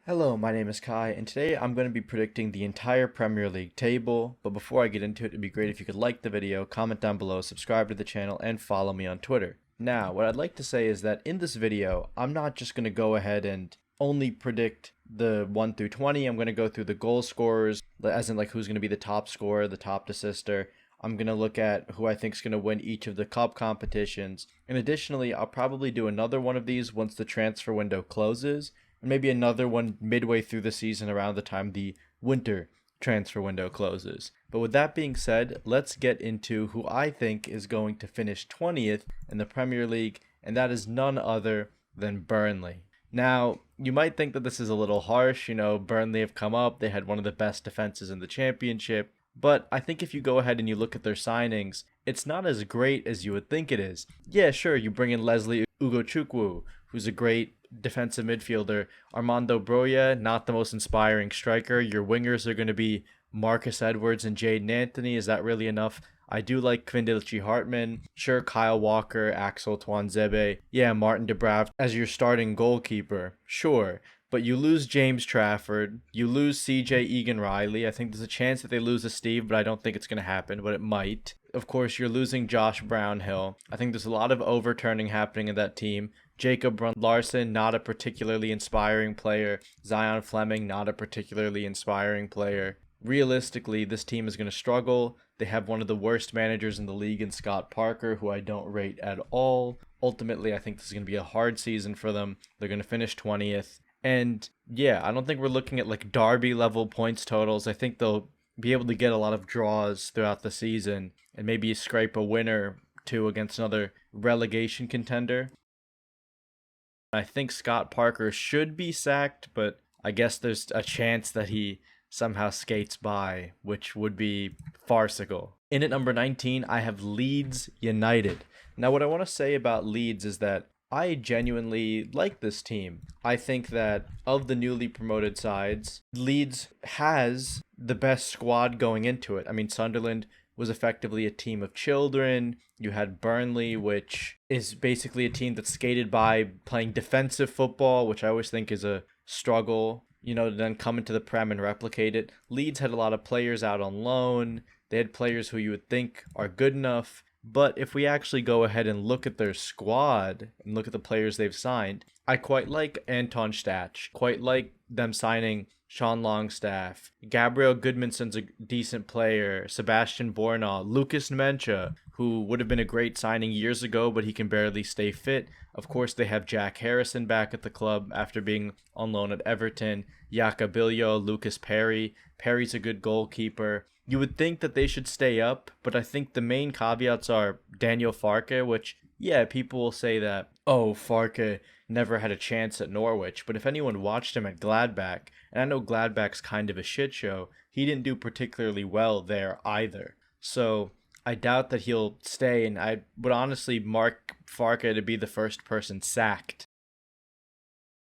Hello, my name is Kai, and today I'm going to be predicting the entire Premier League table. But before I get into it, it'd be great if you could like the video, comment down below, subscribe to the channel, and follow me on Twitter. Now, what I'd like to say is that in this video, I'm not just going to go ahead and only predict the 1 through 20. I'm going to go through the goal scorers, as in like who's going to be the top scorer, the top assister. I'm going to look at who I think is going to win each of the cup competitions. And additionally, I'll probably do another one of these once the transfer window closes, and maybe another one midway through the season around the time the winter transfer window closes. But with that being said, let's get into who I think is going to finish 20th in the Premier League, and that is none other than Burnley. Now, you might think that this is a little harsh. Burnley have come up, they had one of the best defenses in the championship, but I think if you go ahead and you look at their signings, it's not as great as you would think it is. Yeah, sure, you bring in Leslie Ugochukwu, who's a great defensive midfielder. Armando Broja, not the most inspiring striker. Your wingers are going to be Marcus Edwards and Jaden Anthony. Is that really enough? I do like Kvindelici Hartman. Sure, Kyle Walker, Axel Tuanzebe. Yeah, Martin Dubrav as your starting goalkeeper. Sure. But you lose James Trafford. You lose CJ Egan-Riley. I think there's a chance that they lose a Steve, but I don't think it's going to happen, but it might. Of course, you're losing Josh Brownhill. I think there's a lot of overturning happening in that team. Jacob Larson, not a particularly inspiring player. Zion Fleming, not a particularly inspiring player. Realistically, this team is going to struggle. They have one of the worst managers in the league in Scott Parker, who I don't rate at all. Ultimately, I think this is going to be a hard season for them. They're going to finish 20th. And yeah, I don't think we're looking at like Derby level points totals. I think they'll be able to get a lot of draws throughout the season and maybe scrape a winner or two against another relegation contender. I think Scott Parker should be sacked, but I guess there's a chance that he somehow skates by, which would be farcical. In at number 19, I have Leeds United. Now, what I want to say about Leeds is that I genuinely like this team. I think that of the newly promoted sides, Leeds has the best squad going into it. I mean, Sunderland was effectively a team of children. You had Burnley, which is basically a team that skated by playing defensive football, which I always think is a struggle, to then come into the Prem and replicate it. Leeds had a lot of players out on loan. They had players who you would think are good enough. But if we actually go ahead and look at their squad and look at the players they've signed, I quite like Anton Stach, quite like them signing Sean Longstaff. Gabriel Goodmanson's a decent player. Sebastian Bornau, Lucas Nmecha, who would have been a great signing years ago, but he can barely stay fit. Of course, they have Jack Harrison back at the club after being on loan at Everton. Yacabillo, Lucas Perry. Perry's a good goalkeeper. You would think that they should stay up, but I think the main caveats are Daniel Farke, which, yeah, people will say that, oh, Farke never had a chance at Norwich, but if anyone watched him at Gladbach, and I know Gladbach's kind of a shit show, he didn't do particularly well there either. So I doubt that he'll stay, and I would honestly mark Farke to be the first person sacked.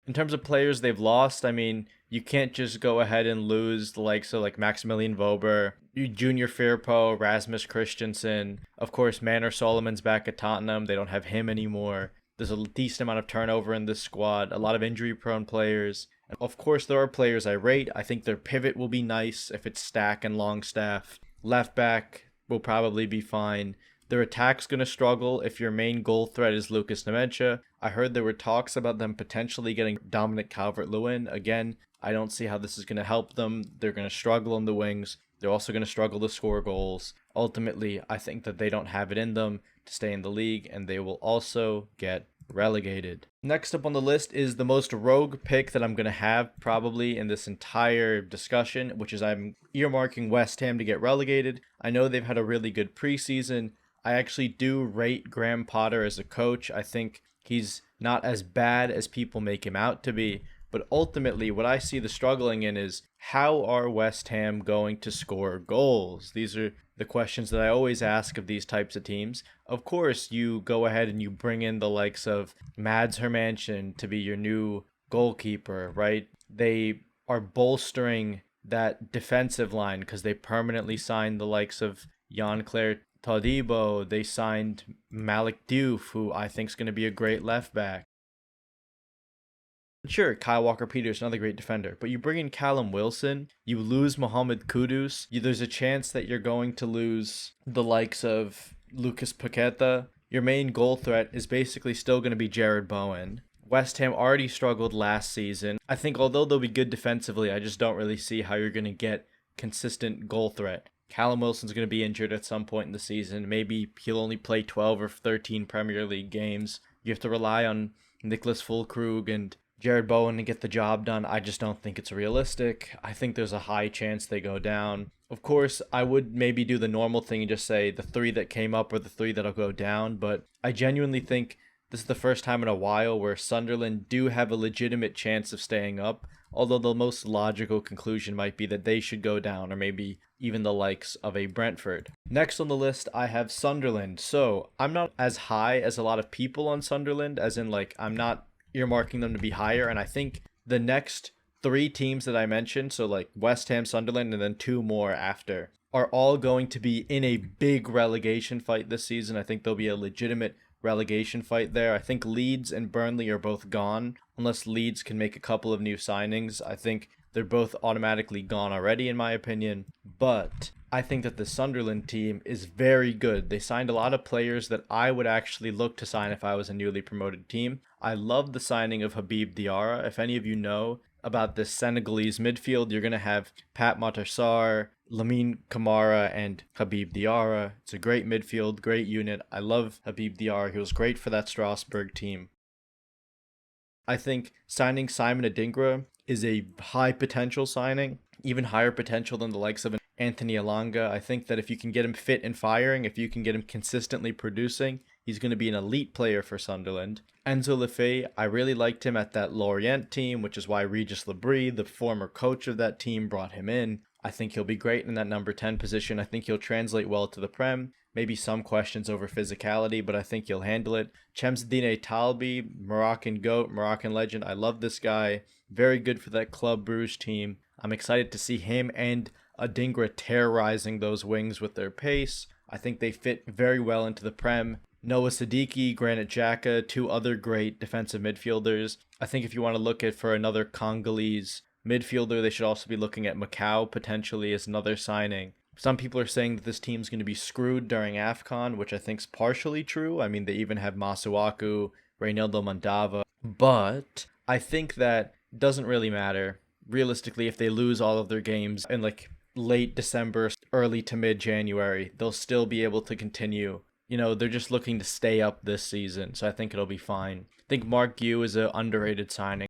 In terms of players they've lost, I mean, you can't just go ahead and lose the likes of like Maximilian Vober, Junior Firpo, Rasmus Christensen. Of course, Manor Solomon's back at Tottenham. They don't have him anymore. There's a decent amount of turnover in this squad, a lot of injury-prone players. And of course, there are players I rate. I think their pivot will be nice if it's Stack and Longstaff. Left back will probably be fine. Their attack's going to struggle if your main goal threat is Lucas Nmecha. I heard there were talks about them potentially getting Dominic Calvert-Lewin. Again, I don't see how this is going to help them. They're going to struggle on the wings. They're also going to struggle to score goals. Ultimately, I think that they don't have it in them to stay in the league, and they will also get relegated. Next up on the list is the most rogue pick that I'm going to have probably in this entire discussion, which is I'm earmarking West Ham to get relegated. I know they've had a really good preseason. I actually do rate Graham Potter as a coach. I think he's not as bad as people make him out to be. But ultimately, what I see the struggling in is how are West Ham going to score goals? These are the questions that I always ask of these types of teams. Of course, you go ahead and you bring in the likes of Mads Hermansen to be your new goalkeeper, right? They are bolstering that defensive line because they permanently signed the likes of Jan-Claire Todibo. They signed Malik Diouf, who I think is going to be a great left back. Sure, Kyle Walker-Peters, another great defender, but you bring in Callum Wilson, you lose Mohamed Kudus, there's a chance that you're going to lose the likes of Lucas Paqueta. Your main goal threat is basically still going to be Jared Bowen. West Ham already struggled last season. I think although they'll be good defensively, I just don't really see how you're going to get consistent goal threat. Callum Wilson's going to be injured at some point in the season. Maybe he'll only play 12 or 13 Premier League games. You have to rely on Nicholas Füllkrug and Jared Bowen to get the job done. I just don't think it's realistic. I think there's a high chance they go down. Of course, I would maybe do the normal thing and just say the 3 that came up are the 3 that'll go down, but I genuinely think this is the first time in a while where Sunderland do have a legitimate chance of staying up, although the most logical conclusion might be that they should go down, or maybe even the likes of a Brentford. Next on the list, I have Sunderland. So I'm not as high as a lot of people on Sunderland, as in I'm not earmarking them to be higher, and I think the next 3 teams that I mentioned, so West Ham, Sunderland, and then 2 more after, are all going to be in a big relegation fight this season. I think there'll be a legitimate relegation fight there. I think Leeds and Burnley are both gone, unless Leeds can make a couple of new signings. I think they're both automatically gone already, in my opinion, but I think that the Sunderland team is very good. They signed a lot of players that I would actually look to sign if I was a newly promoted team. I love the signing of Habib Diarra. If any of you know about this Senegalese midfield, you're going to have Pat Matarsar, Lamine Kamara, and Habib Diarra. It's a great midfield, great unit. I love Habib Diarra. He was great for that Strasbourg team. I think signing Simon Adingra is a high potential signing, even higher potential than the likes of Anthony Elanga. I think that if you can get him fit and firing, if you can get him consistently producing, he's going to be an elite player for Sunderland. Enzo Lefebvre, I really liked him at that Lorient team, which is why Regis Lebris, the former coach of that team, brought him in. I think he'll be great in that number 10 position. I think he'll translate well to the Prem. Maybe some questions over physicality, but I think he'll handle it. Chemsedine Talbi, Moroccan GOAT, Moroccan legend. I love this guy. Very good for that Club Brugge team. I'm excited to see him and Adingra terrorizing those wings with their pace. I think they fit very well into the Prem. Noah Siddiqui, Granit Xhaka, 2 other great defensive midfielders. I think if you want to look at for another Congolese midfielder, they should also be looking at Macau potentially as another signing. Some people are saying that this team's going to be screwed during AFCON, which I think is partially true. I mean, they even have Masuaku, Reynaldo Mandava, but I think that doesn't really matter. Realistically, if they lose all of their games in late December, early to mid-January, they'll still be able to continue. They're just looking to stay up this season, so I think it'll be fine. I think Mark Gue is an underrated signing.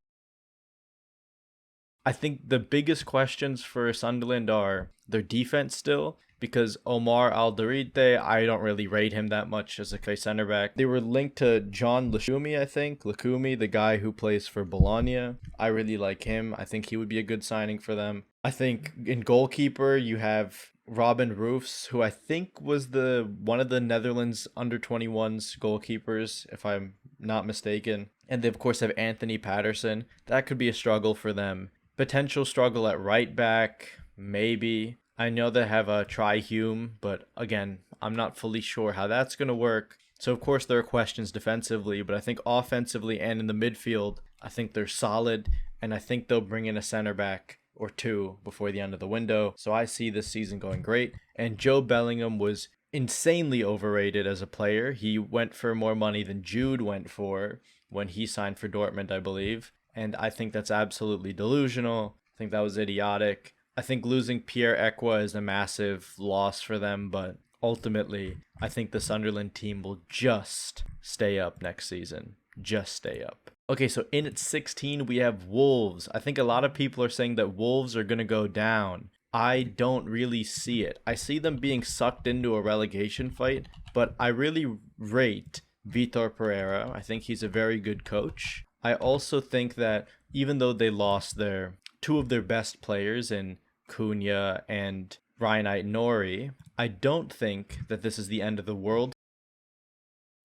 I think the biggest questions for Sunderland are their defense still, because Omar Alderete, I don't really rate him that much as a center back. They were linked to John Lukumi, I think. Lukumi, the guy who plays for Bologna. I really like him. I think he would be a good signing for them. I think in goalkeeper, you have Robin Roofs, who I think was one of the Netherlands under-21s goalkeepers, if I'm not mistaken. And they, of course, have Anthony Patterson. That could be a struggle for them. Potential struggle at right back, maybe. I know they have a Tri-Hume, but again, I'm not fully sure how that's going to work. So, of course, there are questions defensively, but I think offensively and in the midfield, I think they're solid, and I think they'll bring in a center back or 2 before the end of the window. So I see this season going great. And Joe Bellingham was insanely overrated as a player. He went for more money than Jude went for when he signed for Dortmund, I believe. And I think that's absolutely delusional. I think that was idiotic. I think losing Pierre Ekwa is a massive loss for them, but ultimately, I think the Sunderland team will just stay up next season. Just stay up. Okay, so in at 16, we have Wolves. I think a lot of people are saying that Wolves are going to go down. I don't really see it. I see them being sucked into a relegation fight, but I really rate Vitor Pereira. I think he's a very good coach. I also think that even though they lost 2 of their best players in Cunha and Ryan Aït-Nouri, I don't think that this is the end of the world.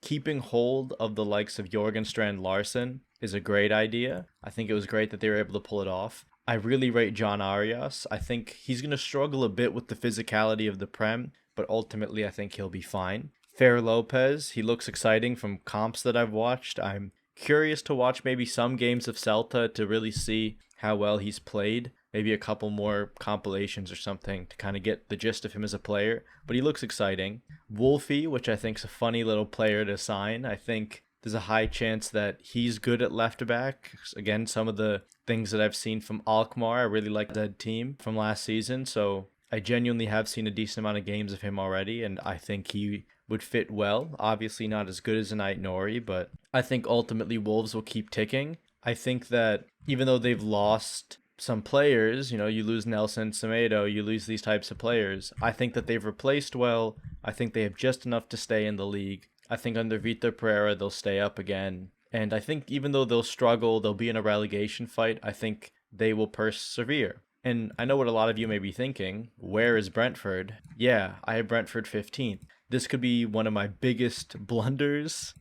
Keeping hold of the likes of Jorgen Strand Larsen is a great idea. I think it was great that they were able to pull it off. I really rate John Arias. I think he's going to struggle a bit with the physicality of the Prem, but ultimately I think he'll be fine. Fer Lopez, he looks exciting from comps that I've watched. I'm Curious to watch maybe some games of Celta to really see how well he's played. Maybe a couple more compilations or something to kind of get the gist of him as a player. But he looks exciting. Wolfie, which I think is a funny little player to sign. I think there's a high chance that he's good at left back. Again, some of the things that I've seen from Alkmaar, I really like that team from last season. So I genuinely have seen a decent amount of games of him already, and I think he would fit well. Obviously not as good as a Ait Nori, but I think ultimately Wolves will keep ticking. I think that even though they've lost some players, you lose Nelson Semedo, you lose these types of players, I think that they've replaced well. I think they have just enough to stay in the league. I think under Vitor Pereira, they'll stay up again. And I think even though they'll struggle, they'll be in a relegation fight, I think they will persevere. And I know what a lot of you may be thinking. Where is Brentford? Yeah, I have Brentford 15th. This could be one of my biggest blunders.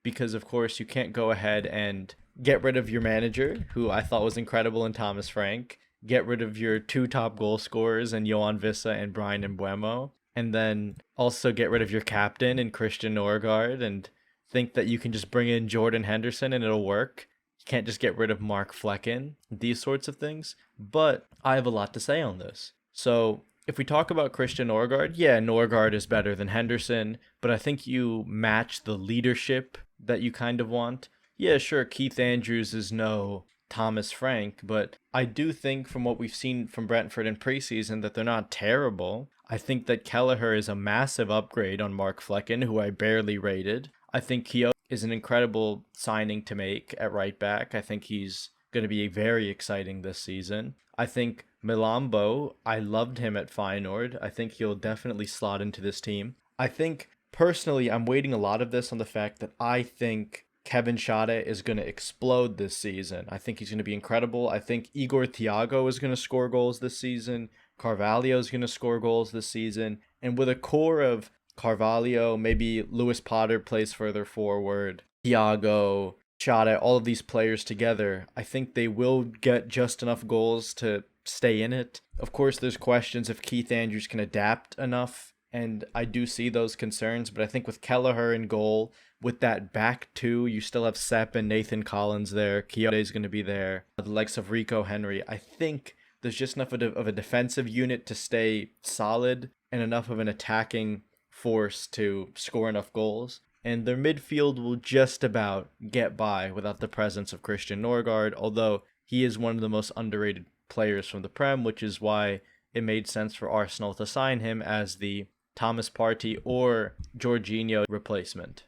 Because, of course, you can't go ahead and get rid of your manager, who I thought was incredible in Thomas Frank. Get rid of your 2 top goal scorers in Johan Vissa and Brian Mbeumo. And then also get rid of your captain in Christian Norgard and think that you can just bring in Jordan Henderson and it'll work. You can't just get rid of Mark Flecken, these sorts of things. But I have a lot to say on this. So if we talk about Christian Norgard, yeah, Norgard is better than Henderson, but I think you match the leadership that you kind of want. Yeah, sure, Keith Andrews is no Thomas Frank, but I do think from what we've seen from Brentford in preseason that they're not terrible. I think that Kelleher is a massive upgrade on Mark Flecken, who I barely rated. I think Keogh is an incredible signing to make at right back. I think he's going to be very exciting this season. I think Milambo, I loved him at Feyenoord. I think he'll definitely slot into this team. I think, personally, I'm weighting a lot of this on the fact that I think Kevin Schade is going to explode this season. I think he's going to be incredible. I think Igor Thiago is going to score goals this season. Carvalho is going to score goals this season. And with a core of Carvalho, maybe Lewis Potter plays further forward, Thiago, Schade, all of these players together, I think they will get just enough goals to stay in it. Of course, there's questions if Keith Andrews can adapt enough, and I do see those concerns, but I think with Kelleher in goal, with that back 2, you still have Sepp and Nathan Collins there. Quixote is going to be there. The likes of Rico Henry. I think there's just enough of a defensive unit to stay solid and enough of an attacking force to score enough goals. And their midfield will just about get by without the presence of Christian Norgard, although he is one of the most underrated players from the Prem, which is why it made sense for Arsenal to sign him as the Thomas Partey or Jorginho replacement.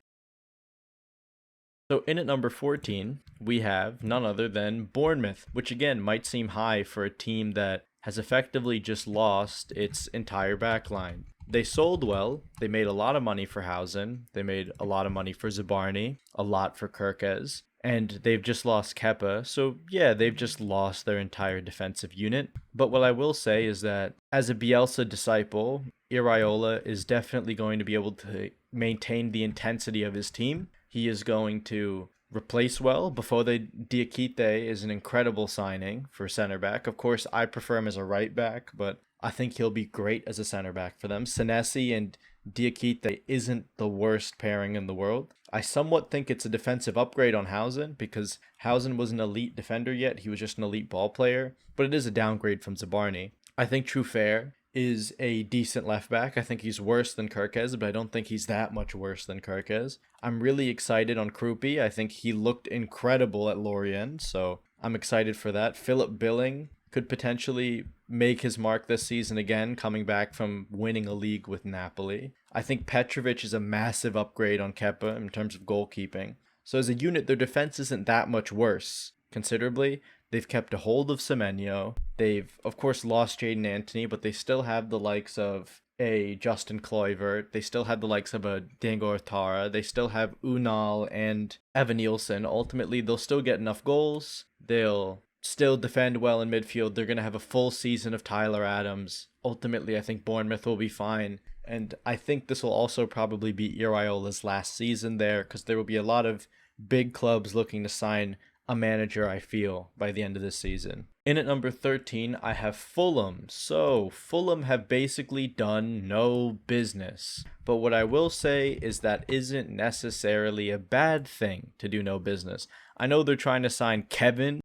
So in at number 14, we have none other than Bournemouth, which again might seem high for a team that has effectively just lost its entire backline. They sold well. They made a lot of money for Housen. They made a lot of money for Zabarny, a lot for Kirkes, and they've just lost Kepa. So yeah, they've just lost their entire defensive unit. But what I will say is that as a Bielsa disciple, Iraola is definitely going to be able to maintain the intensity of his team. He is going to replace well. Bafode Diakite is an incredible signing for center back. Of course, I prefer him as a right back, but I think he'll be great as a center back for them. Senesi and Diakite isn't the worst pairing in the world. I somewhat think it's a defensive upgrade on Housen because Housen was an elite defender yet. He was just an elite ball player, but it is a downgrade from Zabarny. I think Truffert is a decent left back. I think he's worse than Kirkes, but I don't think he's that much worse than Kirkes. I'm really excited on Krupi. I think he looked incredible at Lorient, so I'm excited for that. Philip Billing could potentially make his mark this season again, coming back from winning a league with Napoli. I think Petrovic is a massive upgrade on Kepa in terms of goalkeeping. So as a unit, their defense isn't that much worse, considerably. They've kept a hold of Semenyo. They've, of course, lost Jaden Anthony, but they still have the likes of a Justin Kluivert. They still have the likes of a Dango Ortara. They still have Unal and Evan Nielsen. Ultimately, they'll still get enough goals. They'll still defend well in midfield. They're going to have a full season of Tyler Adams. Ultimately, I think Bournemouth will be fine. And I think this will also probably be Iraola's last season there because there will be a lot of big clubs looking to sign a manager, I feel, by the end of this season. In at number 13, I have Fulham. So, Fulham have basically done no business. But what I will say is that isn't necessarily a bad thing to do no business. I know they're trying to sign Kevin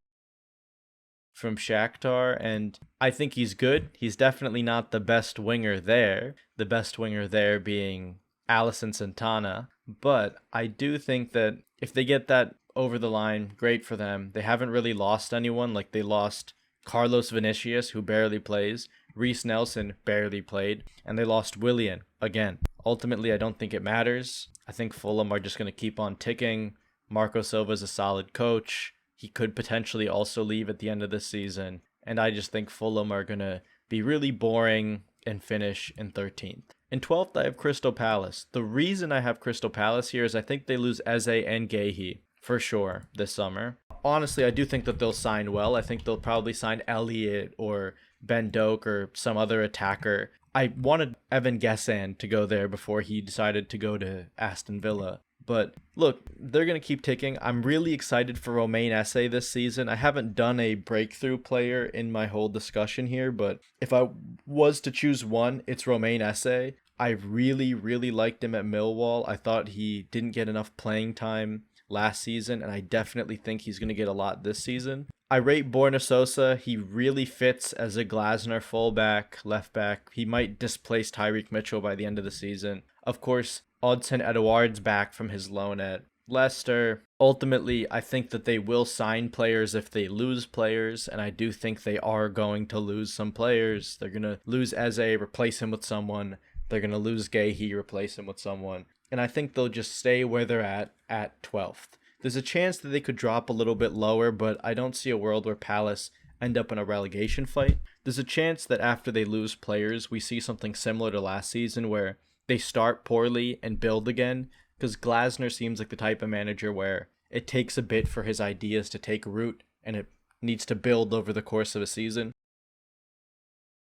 from Shakhtar, and I think he's good. He's definitely not the best winger there. The best winger there being Alisson Santana. But I do think that if they get that over the line, great for them. They haven't really lost anyone. Like, they lost Carlos Vinicius, who barely plays. Reece Nelson barely played. And they lost Willian again. Ultimately, I don't think it matters. I think Fulham are just going to keep on ticking. Marco Silva's a solid coach. He could potentially also leave at the end of the season. And I just think Fulham are going to be really boring and finish in 13th. In 12th, I have Crystal Palace. The reason I have Crystal Palace here is I think they lose Eze and Guehi for sure this summer. Honestly, I do think that they'll sign well. I think they'll probably sign Elliott or Ben Doak or some other attacker. I wanted Evan Gessan to go there before he decided to go to Aston Villa. But look, they're going to keep ticking. I'm really excited for Romain Esse this season. I haven't done a breakthrough player in my whole discussion here, but if I was to choose one, it's Romain Esse. I really, really liked him at Millwall. I thought he didn't get enough playing time last season, and I definitely think he's going to get a lot this season. I rate Borna Sosa. He really fits as a Glasner fullback, left back. He might displace Tyreek Mitchell by the end of the season. Of course, Odsonne Edouard's back from his loan at Leicester. Ultimately, I think that they will sign players if they lose players, and I do think they are going to lose some players. They're going to lose Eze, replace him with someone. They're going to lose Guehi, replace him with someone. And I think they'll just stay where they're at 12th. There's a chance that they could drop a little bit lower, but I don't see a world where Palace end up in a relegation fight. There's a chance that after they lose players, we see something similar to last season where they start poorly and build again, because Glasner seems like the type of manager where it takes a bit for his ideas to take root and it needs to build over the course of a season.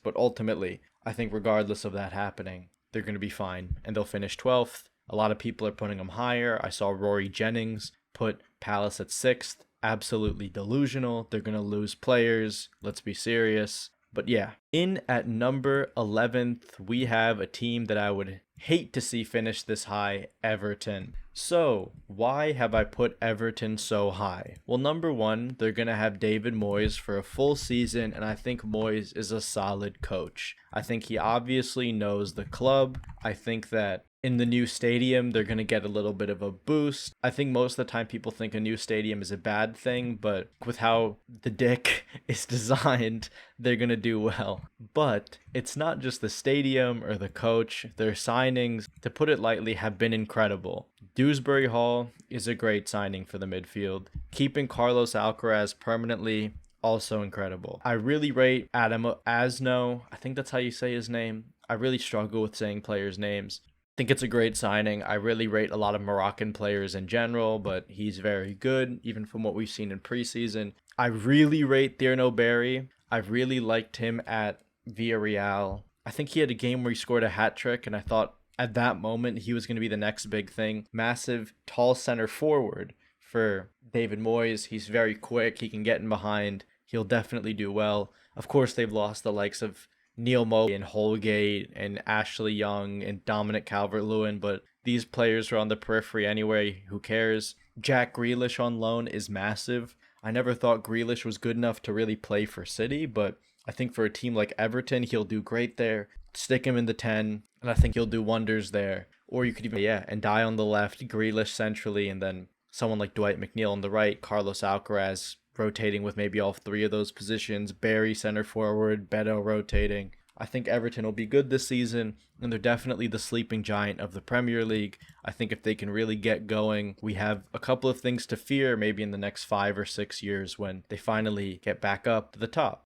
But ultimately, I think regardless of that happening, they're going to be fine and they'll finish 12th. A lot of people are putting them higher. I saw Rory Jennings put Palace at 6th. Absolutely delusional. They're going to lose players. Let's be serious. But yeah, in at number 11th, we have a team that I would hate to see finish this high, Everton. So, why have I put Everton so high? Well, number one, they're going to have David Moyes for a full season, and I think Moyes is a solid coach. I think he obviously knows the club. I think that in the new stadium, they're going to get a little bit of a boost. I think most of the time people think a new stadium is a bad thing, but with how the dick is designed, they're going to do well. But it's not just the stadium or the coach. Their signings, to put it lightly, have been incredible. Dewsbury Hall is a great signing for the midfield. Keeping Carlos Alcaraz permanently, also incredible. I really rate Adam Asno. I think that's how you say his name. I really struggle with saying players' names. I think it's a great signing. I really rate a lot of Moroccan players in general, but he's very good, even from what we've seen in preseason. I really rate Thierno Barry. I really liked him at Villarreal. I think he had a game where he scored a hat-trick, and I thought at that moment he was going to be the next big thing. Massive, tall center forward for David Moyes. He's very quick. He can get in behind. He'll definitely do well. Of course, they've lost the likes of Neil Moe and Holgate and Ashley Young and Dominic Calvert-Lewin, but these players are on the periphery anyway. Who cares? Jack Grealish on loan is massive. I never thought Grealish was good enough to really play for City, but I think for a team like Everton, he'll do great there. Stick him in the 10, and I think he'll do wonders there. Or you could even, and die on the left, Grealish centrally, and then someone like Dwight McNeil on the right, Carlos Alcaraz rotating with maybe all three of those positions, Barry center forward, Beto rotating. I think Everton will be good this season, and they're definitely the sleeping giant of the Premier League. I think if they can really get going, we have a couple of things to fear maybe in the next 5 or 6 years when they finally get back up to the top.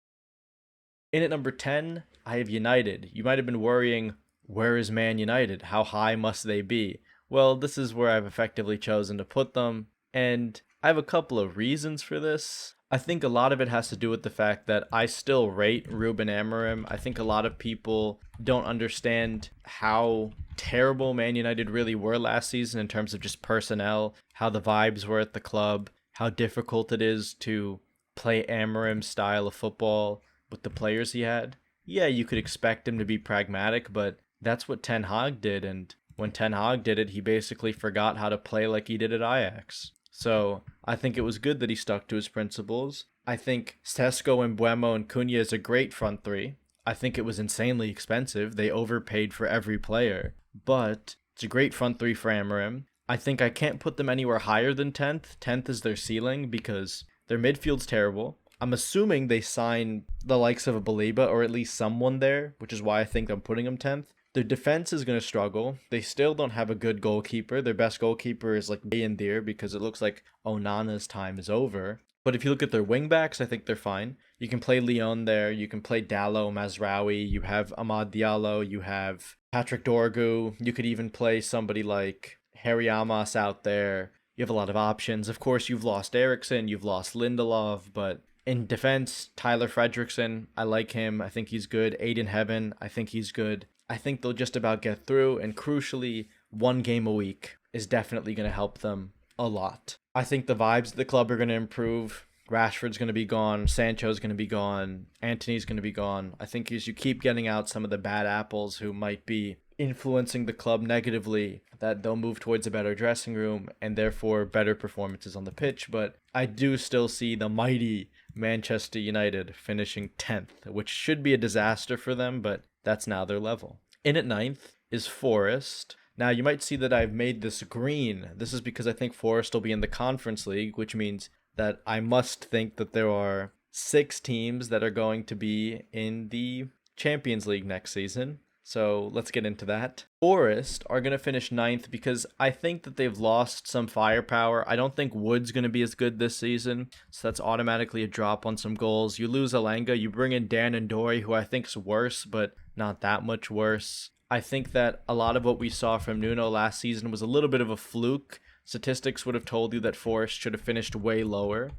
In at number 10, I have United. You might have been worrying, where is Man United? How high must they be? Well, this is where I've effectively chosen to put them, and I have a couple of reasons for this. I think a lot of it has to do with the fact that I still rate Ruben Amorim. I think a lot of people don't understand how terrible Man United really were last season in terms of just personnel, how the vibes were at the club, how difficult it is to play Amarim's style of football with the players he had, yeah, you could expect him to be pragmatic, but that's what Ten Hag did, and when Ten Hag did it, he basically forgot how to play like he did at Ajax. So I think it was good that he stuck to his principles. I think Sesko and Buemo and Cunha is a great front three. I think it was insanely expensive. They overpaid for every player, but it's a great front three for Amarim. I think I can't put them anywhere higher than 10th. 10th is their ceiling because their midfield's terrible. I'm assuming they sign the likes of a Baliba or at least someone there, which is why I think I'm putting them 10th. Their defense is going to struggle. They still don't have a good goalkeeper. Their best goalkeeper is like Bayendir because it looks like Onana's time is over. But if you look at their wingbacks, I think they're fine. You can play Leon there. You can play Dallo, Mazraoui. You have Amad Diallo. You have Patrick Dorgu. You could even play somebody like Harry Amos out there. You have a lot of options. Of course, you've lost Eriksson. You've lost Lindelof. But in defense, Tyler Fredrickson, I like him. I think he's good. Aiden Heaven, I think he's good. I think they'll just about get through. And crucially, one game a week is definitely going to help them a lot. I think the vibes of the club are going to improve. Rashford's going to be gone. Sancho's going to be gone. Antony's going to be gone. I think as you keep getting out some of the bad apples who might be influencing the club negatively, that they'll move towards a better dressing room and therefore better performances on the pitch. But I do still see the mighty Manchester United finishing 10th, which should be a disaster for them, but that's now their level. In at 9th is Forest. Now, you might see that I've made this green. This is because I think Forest will be in the Conference League, which means that I must think that there are 6 teams that are going to be in the Champions League next season. So let's get into that. Forest are going to finish 9th because I think that they've lost some firepower. I don't think Wood's going to be as good this season, so that's automatically a drop on some goals. You lose Alenga, you bring in Dan and Dory, who I think is worse, but not that much worse. I think that a lot of what we saw from Nuno last season was a little bit of a fluke. Statistics would have told you that Forest should have finished way lower.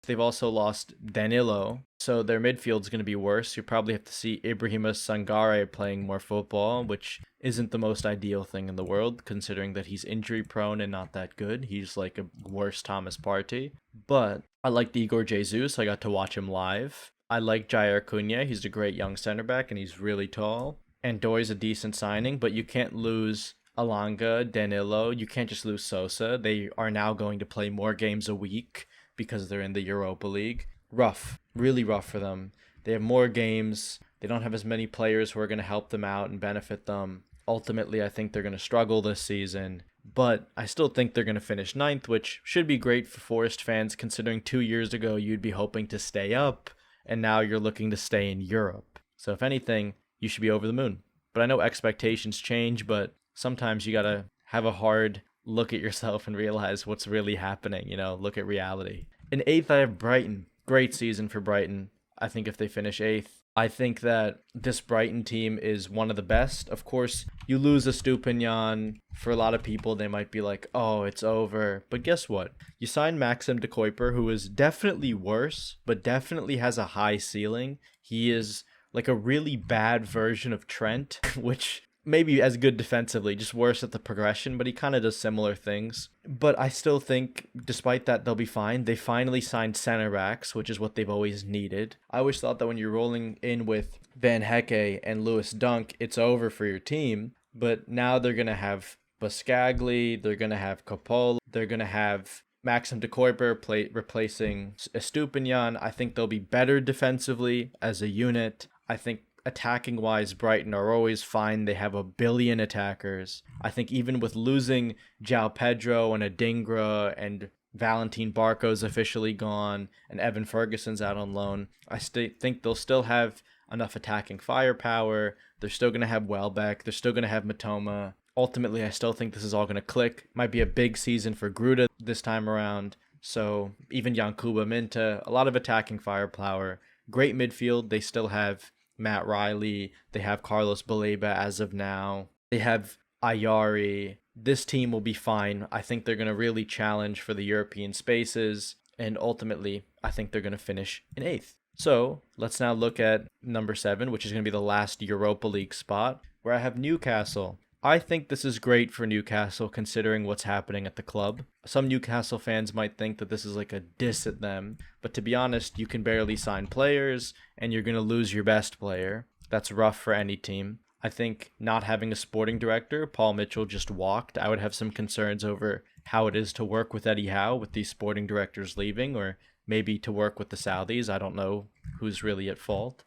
They've also lost Danilo, so their midfield's going to be worse. You probably have to see Ibrahima Sangare playing more football, which isn't the most ideal thing in the world, considering that he's injury-prone and not that good. He's like a worse Thomas Partey. But I liked Igor Jesus. I got to watch him live. I like Jair Cunha. He's a great young center back, and he's really tall. And Doy's a decent signing, but you can't lose Alanga, Danilo. You can't just lose Sosa. They are now going to play more games a week because they're in the Europa League. Rough, really rough for them. They have more games. They don't have as many players who are going to help them out and benefit them. Ultimately, I think they're going to struggle this season, but I still think they're going to finish 9th, which should be great for Forest fans considering 2 years ago you'd be hoping to stay up, and now you're looking to stay in Europe. So if anything, you should be over the moon. But I know expectations change, but sometimes you got to have a hard look at yourself and realize what's really happening, look at reality. In 8th, I have Brighton. Great season for Brighton. I think if they finish 8th, I think that this Brighton team is one of the best. Of course, you lose a Stupinian. For a lot of people, they might be like, oh, it's over. But guess what? You signed Maxim de Kuiper, who is definitely worse, but definitely has a high ceiling. He is like a really bad version of Trent, which maybe as good defensively, just worse at the progression, but he kind of does similar things. But I still think, despite that, they'll be fine. They finally signed center backs, which is what they've always needed. I always thought that when you're rolling in with Van Hecke and Lewis Dunk, it's over for your team. But now they're going to have Buscagli, they're going to have Coppola, they're going to have Maxim de Kuiper replacing Estupinian. I think they'll be better defensively as a unit. I think attacking wise, Brighton are always fine. They have 1 billion attackers. I think even with losing João Pedro and Adingra and Valentin Barco's officially gone and Evan Ferguson's out on loan, I think they'll still have enough attacking firepower. They're still going to have Welbeck. They're still going to have Matoma. Ultimately, I still think this is all going to click. Might be a big season for Gruda this time around. So even Yankuba Minta, a lot of attacking firepower. Great midfield. They still have Matt Riley, they have Carlos Baleba as of now, they have Ayari. This team will be fine. I think they're going to really challenge for the European spaces, and ultimately, I think they're going to finish in 8th. So, let's now look at number 7, which is going to be the last Europa League spot, where I have Newcastle. I think this is great for Newcastle considering what's happening at the club. Some Newcastle fans might think that this is like a diss at them, but to be honest, you can barely sign players and you're going to lose your best player. That's rough for any team. I think not having a sporting director, Paul Mitchell just walked. I would have some concerns over how it is to work with Eddie Howe with these sporting directors leaving, or maybe to work with the Saudis. I don't know who's really at fault.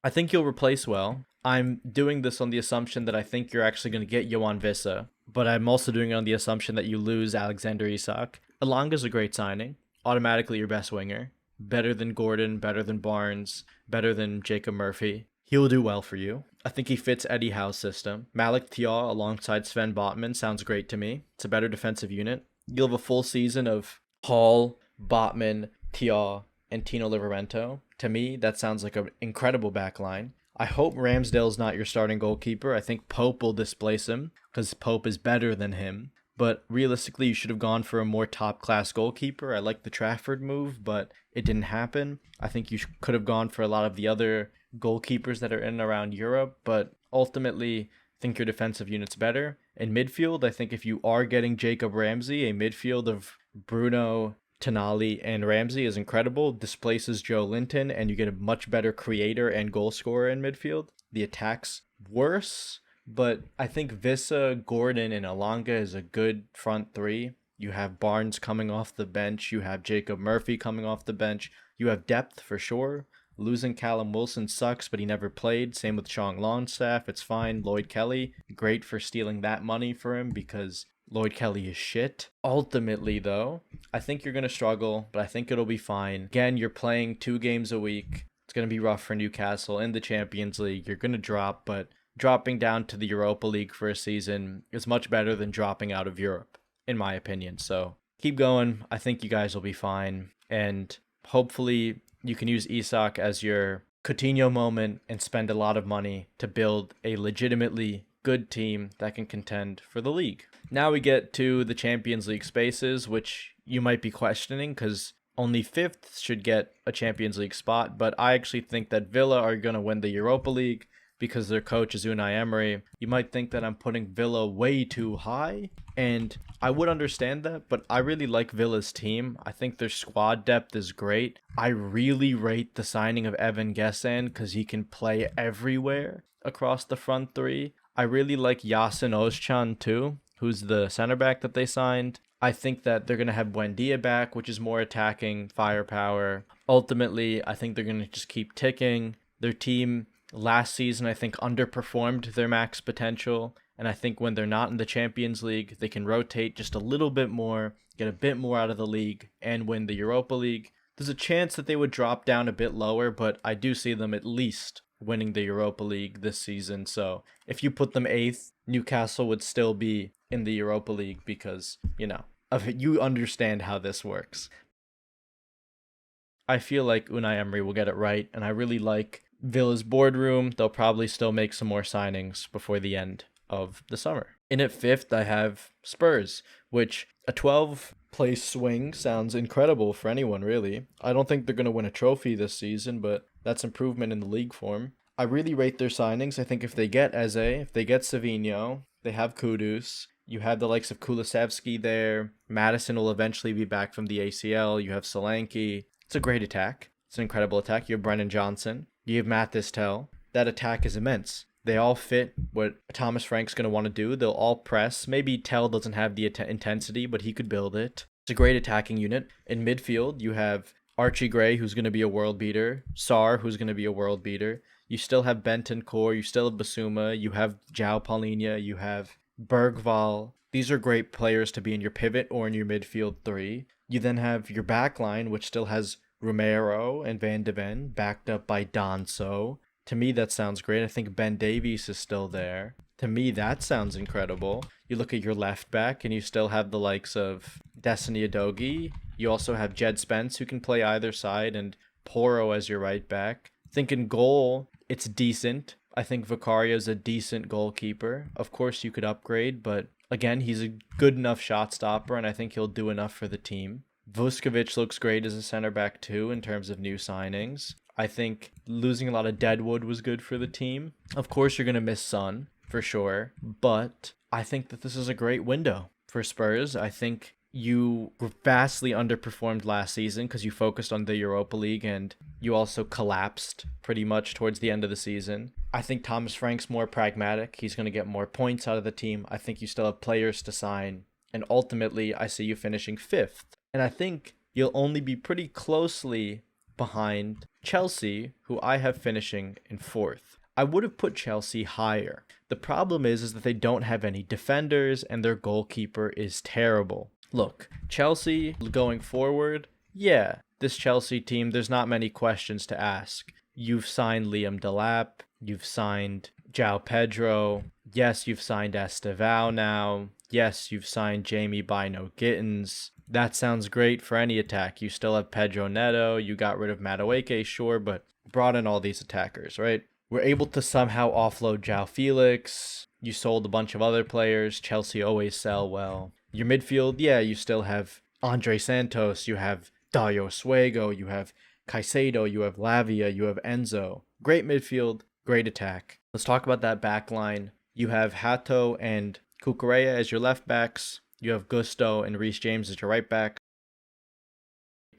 I think you'll replace well. I'm doing this on the assumption that I think you're actually going to get Yohan Wissa, but I'm also doing it on the assumption that you lose Alexander Isak. Elanga's a great signing, automatically your best winger, better than Gordon, better than Barnes, better than Jacob Murphy. He will do well for you. I think he fits Eddie Howe's system. Malik Thiaw alongside Sven Botman sounds great to me. It's a better defensive unit. You'll have a full season of Hall, Botman, Thiaw, and Tino Livramento. To me, that sounds like an incredible back line. I hope Ramsdale's not your starting goalkeeper. I think Pope will displace him because Pope is better than him. But realistically, you should have gone for a more top-class goalkeeper. I like the Trafford move, but it didn't happen. I think you could have gone for a lot of the other goalkeepers that are in and around Europe, but ultimately, I think your defensive unit's better. In midfield, I think if you are getting Jacob Ramsey, a midfield of Bruno, Tonali, and Ramsey is incredible, displaces Joe Linton, and you get a much better creator and goal scorer in midfield. The attack's worse, but I think Vissa, Gordon, and Elanga is a good front three. You have Barnes coming off the bench. You have Jacob Murphy coming off the bench. You have depth for sure. Losing Callum Wilson sucks, but he never played. Same with Sean Longstaff. It's fine. Lloyd Kelly, great for stealing that money for him because Lloyd Kelly is shit. Ultimately, though, I think you're going to struggle, but I think it'll be fine. Again, you're playing 2 games a week. It's going to be rough for Newcastle in the Champions League. You're going to drop, but dropping down to the Europa League for a season is much better than dropping out of Europe, in my opinion. So keep going. I think you guys will be fine. And hopefully you can use Isak as your Coutinho moment and spend a lot of money to build a legitimately good team that can contend for the league. Now we get to the Champions League spaces, which you might be questioning because only 5th should get a Champions League spot, but I actually think that Villa are going to win the Europa League because their coach is Unai Emery. You might think that I'm putting Villa way too high, and I would understand that, but I really like Villa's team. I think their squad depth is great. I really rate the signing of Evan Gessan because he can play everywhere across the front three. I really like Yasin Özcan too, who's the center back that they signed. I think that they're going to have Buendia back, which is more attacking firepower. Ultimately, I think they're going to just keep ticking. Their team last season, I think, underperformed their max potential. And I think when they're not in the Champions League, they can rotate just a little bit more, get a bit more out of the league, and win the Europa League. There's a chance that they would drop down a bit lower, but I do see them at least winning the Europa League this season. So if you put them 8th, Newcastle would still be in the Europa League because, you understand how this works. I feel like Unai Emery will get it right, and I really like Villa's boardroom. They'll probably still make some more signings before the end of the summer. In at 5th, I have Spurs, which a 12-place swing sounds incredible for anyone, really. I don't think they're going to win a trophy this season, but that's improvement in the league form. I really rate their signings. I think if they get Eze, if they get Savinho, they have Kudus. You have the likes of Kulusevski there. Madison will eventually be back from the ACL. You have Solanke. It's a great attack. It's an incredible attack. You have Brennan Johnson. You have Mathis Tell. That attack is immense. They all fit what Thomas Frank's going to want to do. They'll all press. Maybe Tell doesn't have the intensity, but he could build it. It's a great attacking unit. In midfield, you have Archie Gray, who's going to be a world beater. Sarr, who's going to be a world beater. You still have Bentancur. You still have Basuma. You have João Palhinha. You have Bergvall. These are great players to be in your pivot or in your midfield 3. You then have your back line, which still has Romero and Van de Ven, backed up by Danso. To me, that sounds great. I think Ben Davies is still there. To me, that sounds incredible. You look at your left back, and you still have the likes of Destiny Udogie. You also have Jed Spence, who can play either side, and Porro as your right back. I think in goal, it's decent. I think Vicario's a decent goalkeeper. Of course, you could upgrade, but again, he's a good enough shot stopper, and I think he'll do enough for the team. Vuskovic looks great as a center back too in terms of new signings. I think losing a lot of Deadwood was good for the team. Of course, you're going to miss Son, for sure, but I think that this is a great window for Spurs. I think you vastly underperformed last season because you focused on the Europa League and you also collapsed pretty much towards the end of the season. I think Thomas Frank's more pragmatic. He's going to get more points out of the team. I think you still have players to sign. And ultimately, I see you finishing fifth. And I think you'll only be pretty closely behind Chelsea, who I have finishing in fourth. I would have put Chelsea higher. The problem is that they don't have any defenders and their goalkeeper is terrible. Look, Chelsea going forward, yeah, this Chelsea team, there's not many questions to ask. You've signed Liam Delap, you've signed João Pedro, yes, you've signed Estevao now, yes, you've signed Jamie Bino Gittins. That sounds great for any attack. You still have Pedro Neto, you got rid of Madueke, sure, but brought in all these attackers, right? We're able to somehow offload João Felix. You sold a bunch of other players. Chelsea always sell well. Your midfield, yeah, you still have Andre Santos, you have Dario Suego, you have Caicedo, you have Lavia, you have Enzo. Great midfield, great attack. Let's talk about that back line. You have Hato and Cucurella as your left backs. You have Gusto and Reece James as your right back.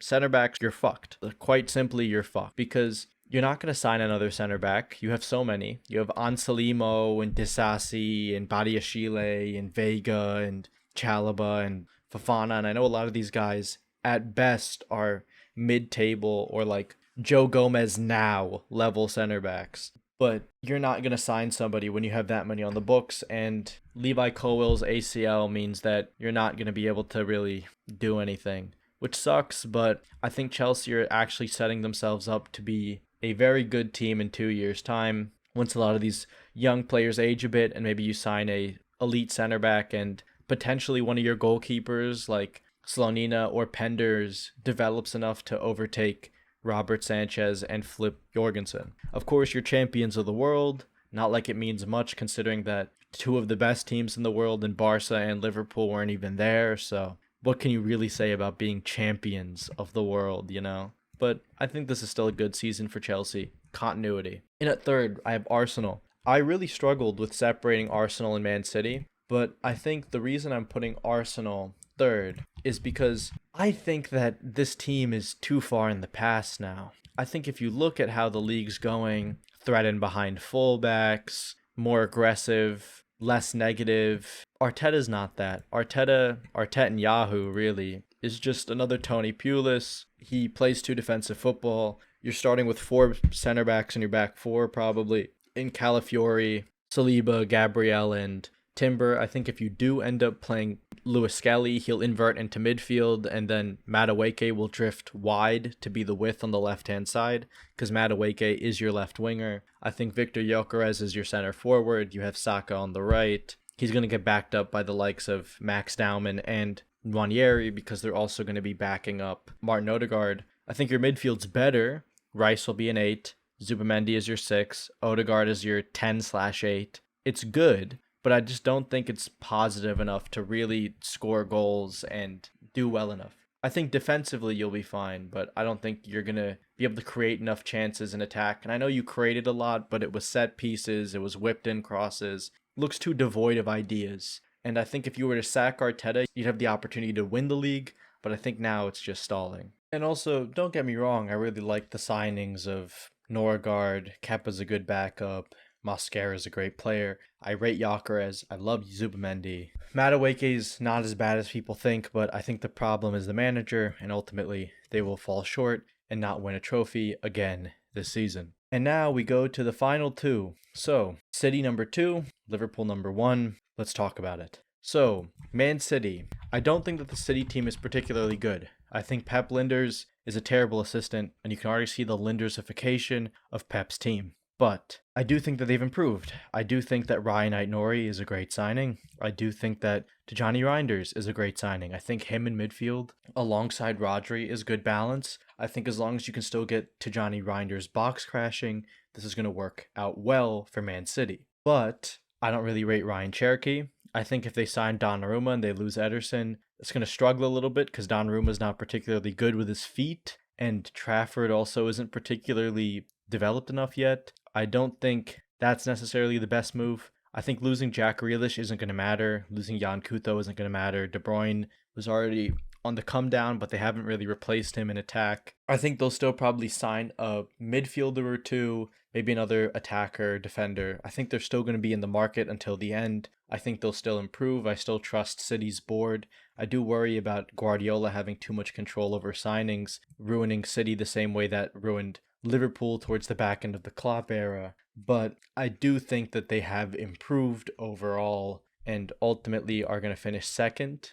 Center backs, you're fucked. Quite simply, you're fucked because you're not going to sign another center back. You have so many. You have Anselmo and Disasi and Badiashile and Vega and Chalaba and Fofana. And I know a lot of these guys at best are mid-table or like Joe Gomez now level center backs. But you're not going to sign somebody when you have that many on the books. And Levi Colwill's ACL means that you're not going to be able to really do anything, which sucks. But I think Chelsea are actually setting themselves up to be a very good team in 2 years' time. Once a lot of these young players age a bit and maybe you sign a elite center back and potentially one of your goalkeepers like Slonina or Penders develops enough to overtake Robert Sanchez and Flip Jorgensen. Of course, you're champions of the world. Not like it means much considering that two of the best teams in the world in Barca and Liverpool weren't even there. So what can you really say about being champions of the world, you know? But I think this is still a good season for Chelsea. Continuity. And at third, I have Arsenal. I really struggled with separating Arsenal and Man City, but I think the reason I'm putting Arsenal third is because I think that this team is too far in the past now. I think if you look at how the league's going, threatened behind fullbacks, more aggressive, less negative, Arteta's not that. Arteta and Yahoo really is just another Tony Pulis. He plays too defensive football. You're starting with four center backs in your back four probably. In Calafiori, Saliba, Gabriel, and Timber. I think if you do end up playing Lewis Skelly, he'll invert into midfield, and then Madueke will drift wide to be the width on the left-hand side, because Madueke is your left winger. I think Victor Gyökeres is your center forward. You have Saka on the right. He's going to get backed up by the likes of Max Dowman and Nwaneri, because they're also going to be backing up Martin Odegaard. I think your midfield's better. Rice will be an 8. Zubimendi is your 6. Odegaard is your 10/8. It's good, but I just don't think it's positive enough to really score goals and do well enough. I think defensively you'll be fine, but I don't think you're going to be able to create enough chances in attack. And I know you created a lot, but it was set pieces, it was whipped in crosses. It looks too devoid of ideas. And I think if you were to sack Arteta, you'd have the opportunity to win the league, but I think now it's just stalling. And also, don't get me wrong, I really like the signings of Norgard. Kepa's a good backup. Mosquera's a great player. I rate Gyökeres. I love Zubimendi. Madueke's not as bad as people think, but I think the problem is the manager, and ultimately they will fall short and not win a trophy again this season. And now we go to the final two. So, City number 2, Liverpool number 1. Let's talk about it. So, Man City. I don't think that the City team is particularly good. I think Pep Linders is a terrible assistant, and you can already see the Lindersification of Pep's team. But I do think that they've improved. I do think that Ryan Aït-Nouri is a great signing. I do think that Tijani Reinders is a great signing. I think him in midfield alongside Rodri is good balance. I think as long as you can still get Tijani Reinders box crashing, this is going to work out well for Man City. But I don't really rate Ryan Cherky. I think if they sign Donnarumma and they lose Ederson, it's going to struggle a little bit because Donnarumma's not particularly good with his feet, and Trafford also isn't particularly developed enough yet. I don't think that's necessarily the best move. I think losing Jack Grealish isn't going to matter. Losing Jan Kuto isn't going to matter. De Bruyne was already on the come down, but they haven't really replaced him in attack. I think they'll still probably sign a midfielder or two, maybe another attacker, defender. I think they're still going to be in the market until the end. I think they'll still improve. I still trust City's board. I do worry about Guardiola having too much control over signings, ruining City the same way that ruined Liverpool towards the back end of the Klopp era. But I do think that they have improved overall and ultimately are going to finish second.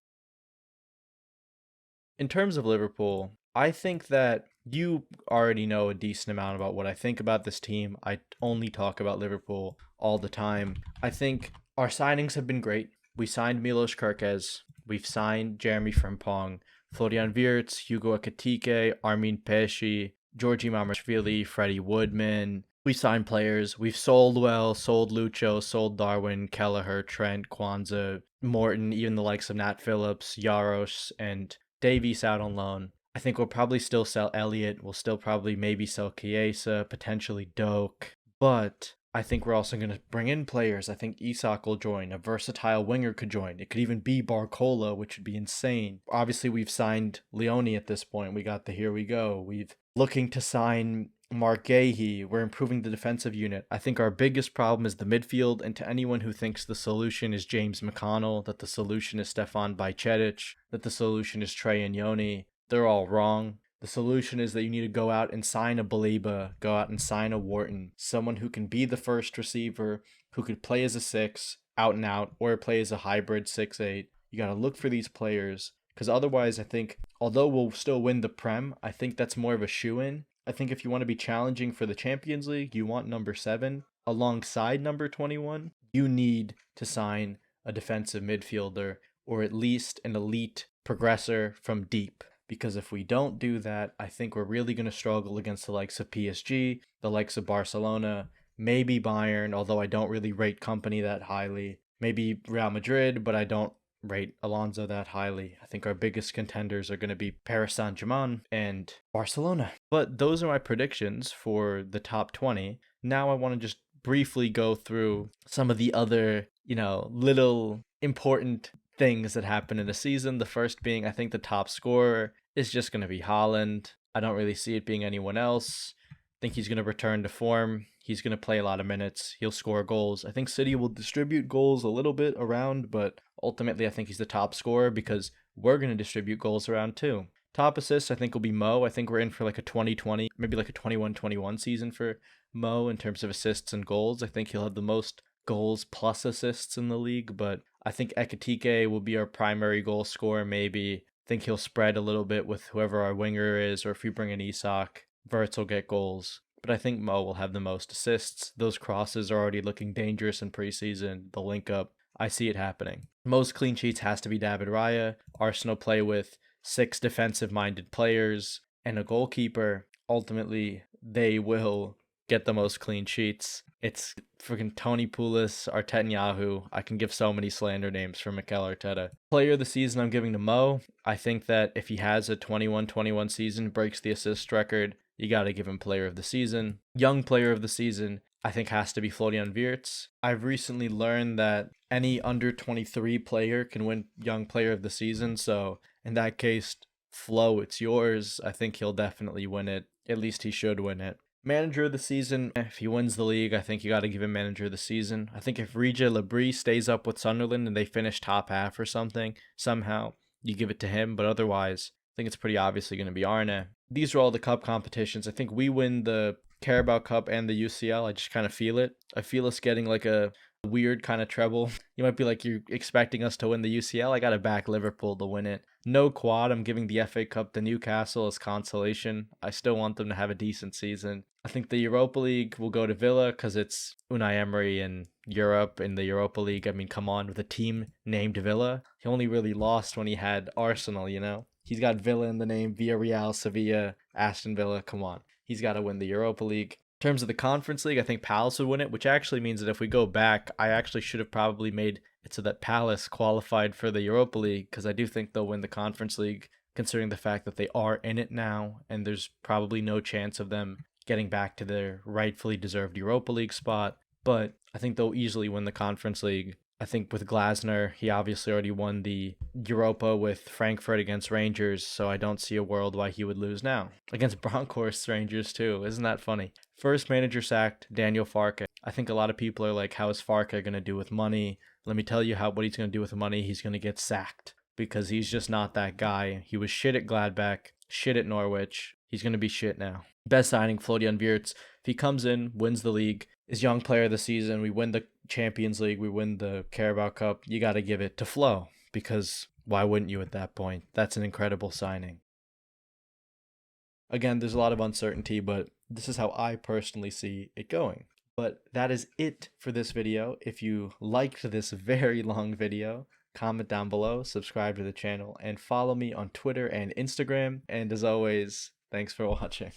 In terms of Liverpool, I think that you already know a decent amount about what I think about this team. I only talk about Liverpool all the time. I think our signings have been great. We signed Milos Kerkez. We've signed Jeremy Frimpong, Florian Wirtz, Hugo Ekitike, Armin Pesci, Georgi Mamashvili, Freddie Woodman. We signed players. We've sold well, sold Lucho, sold Darwin, Kelleher, Trent, Kwanzaa, Morton, even the likes of Nat Phillips, Yaros, and Davies out on loan. I think we'll probably still sell Elliott. We'll still probably maybe sell Chiesa, potentially Doak. But I think we're also going to bring in players. I think Isak will join. A versatile winger could join. It could even be Barcola, which would be insane. Obviously, we've signed Leone at this point. We got the here we go. We've looking to sign Mark Gahey. We're improving the defensive unit. I think our biggest problem is the midfield, and to anyone who thinks the solution is James McConnell, that the solution is Stefan Bajcetic, that the solution is Trey and Yoni, they're all wrong. The solution is that you need to go out and sign a Baliba, go out and sign a Wharton, someone who can be the first receiver, who could play as a 6, out and out, or play as a hybrid 6-8. You got to look for these players, because otherwise I think, although we'll still win the Prem, I think that's more of a shoo-in. I think if you want to be challenging for the Champions League, you want number 7 alongside number 21. You need to sign a defensive midfielder, or at least an elite progressor from deep. Because if we don't do that, I think we're really going to struggle against the likes of PSG, the likes of Barcelona, maybe Bayern, although I don't really rate Company that highly. Maybe Real Madrid, but I don't rate Alonso that highly. I think our biggest contenders are going to be Paris Saint-Germain and Barcelona. But those are my predictions for the top 20. Now I want to just briefly go through some of the other, little important things that happen in the season. The first being, I think the top scorer is just going to be Haaland. I don't really see it being anyone else. I think he's going to return to form. He's going to play a lot of minutes. He'll score goals. I think City will distribute goals a little bit around, but ultimately I think he's the top scorer because we're going to distribute goals around too. Top assists, I think, will be Mo. I think we're in for like a 2020, maybe like a 21-21 season for Mo in terms of assists and goals. I think he'll have the most goals plus assists in the league, but I think Ekitike will be our primary goal scorer, maybe. I think he'll spread a little bit with whoever our winger is, or if we bring in Isak, Wirtz will get goals. But I think Mo will have the most assists. Those crosses are already looking dangerous in preseason. The link up, I see it happening. Most clean sheets has to be David Raya. Arsenal play with 6 defensive-minded players and a goalkeeper. Ultimately, they will get the most clean sheets. It's freaking Tony Pulis, Arteta. I can give so many slander names for Mikel Arteta. Player of the season I'm giving to Mo. I think that if he has a 21-21 season, breaks the assist record, you got to give him player of the season. Young player of the season, I think, has to be Florian Wirtz. I've recently learned that any under 23 player can win young player of the season. So in that case, Flo, it's yours. I think he'll definitely win it. At least he should win it. Manager of the season, if he wins the league, I think you got to give him manager of the season. I think if Rija Labrie stays up with Sunderland and they finish top half or something, somehow, you give it to him. But otherwise, I think it's pretty obviously going to be Arne. These are all the cup competitions. I think we win the Carabao Cup and the UCL. I just kind of feel it. I feel us getting like a weird kind of treble. You might be like, you're expecting us to win the UCL. I got to back Liverpool to win it. No quad. I'm giving the FA Cup to Newcastle as consolation. I still want them to have a decent season. I think the Europa League will go to Villa because it's Unai Emery in Europe in the Europa League. I mean, come on, with a team named Villa. He only really lost when he had Arsenal, He's got Villa in the name, Villarreal, Sevilla, Aston Villa. Come on. He's got to win the Europa League. In terms of the Conference League, I think Palace would win it, which actually means that if we go back, I actually should have probably made it so that Palace qualified for the Europa League, because I do think they'll win the Conference League, considering the fact that they are in it now, and there's probably no chance of them getting back to their rightfully deserved Europa League spot. but I think they'll easily win the Conference League. I think with Glasner, he obviously already won the Europa with Frankfurt against Rangers, so I don't see a world why he would lose now. Against Bronkhorst Rangers too, isn't that funny? First manager sacked, Daniel Farke. I think a lot of people are like, how is Farke going to do with money? Let me tell you what he's going to do with money. He's going to get sacked because he's just not that guy. He was shit at Gladbach, shit at Norwich. He's going to be shit now. Best signing, Florian Wirtz. If he comes in, wins the league, is young player of the season, we win the Champions League, we win the Carabao Cup, you got to give it to Flo, because why wouldn't you at that point? That's an incredible signing. Again, there's a lot of uncertainty, but this is how I personally see it going. But that is it for this video. If you liked this very long video, comment down below, subscribe to the channel, and follow me on Twitter and Instagram. And as always, thanks for watching.